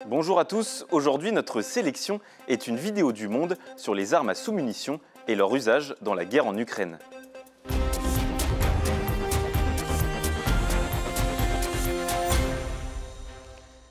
Bonjour à tous, aujourd'hui notre sélection est une vidéo du Monde sur les armes à sous-munitions et leur usage dans la guerre en Ukraine.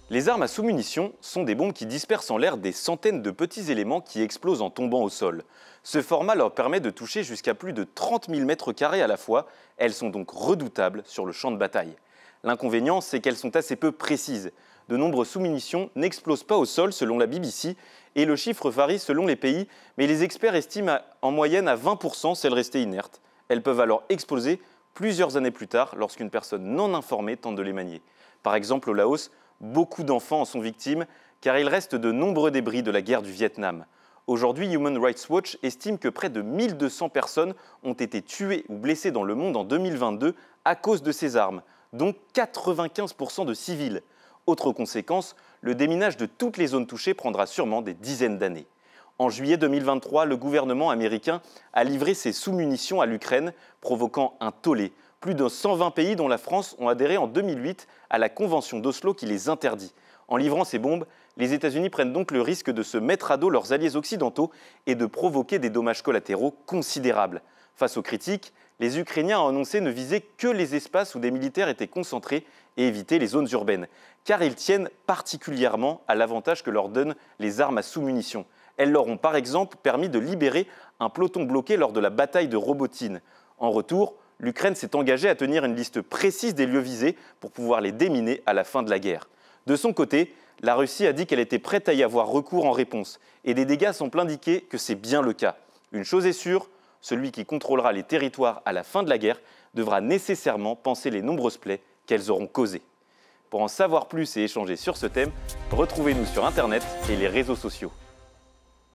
Les armes à sous-munitions sont des bombes qui dispersent en l'air des centaines de petits éléments qui explosent en tombant au sol. Ce format leur permet de toucher jusqu'à plus de 30 000 mètres carrés à la fois. Elles sont donc redoutables sur le champ de bataille. L'inconvénient, c'est qu'elles sont assez peu précises. De nombreuses sous-munitions n'explosent pas au sol selon la BBC et le chiffre varie selon les pays, mais les experts estiment en moyenne à 20% celles restées inertes. Elles peuvent alors exploser plusieurs années plus tard lorsqu'une personne non informée tente de les manier. Par exemple au Laos, beaucoup d'enfants en sont victimes car il reste de nombreux débris de la guerre du Vietnam. Aujourd'hui, Human Rights Watch estime que près de 1200 personnes ont été tuées ou blessées dans le monde en 2022 à cause de ces armes, dont 95% de civils. Autre conséquence, le déminage de toutes les zones touchées prendra sûrement des dizaines d'années. En juillet 2023, le gouvernement américain a livré ses sous-munitions à l'Ukraine, provoquant un tollé. Plus de 120 pays, dont la France, ont adhéré en 2008 à la Convention d'Oslo qui les interdit. En livrant ces bombes, les États-Unis prennent donc le risque de se mettre à dos leurs alliés occidentaux et de provoquer des dommages collatéraux considérables. Face aux critiques, les Ukrainiens ont annoncé ne viser que les espaces où des militaires étaient concentrés et éviter les zones urbaines, car ils tiennent particulièrement à l'avantage que leur donnent les armes à sous-munitions. Elles leur ont par exemple permis de libérer un peloton bloqué lors de la bataille de Robotine. En retour, l'Ukraine s'est engagée à tenir une liste précise des lieux visés pour pouvoir les déminer à la fin de la guerre. De son côté, la Russie a dit qu'elle était prête à y avoir recours en réponse, et des dégâts semblent indiquer que c'est bien le cas. Une chose est sûre, celui qui contrôlera les territoires à la fin de la guerre devra nécessairement panser les nombreuses plaies qu'elles auront causées. Pour en savoir plus et échanger sur ce thème, retrouvez-nous sur Internet et les réseaux sociaux.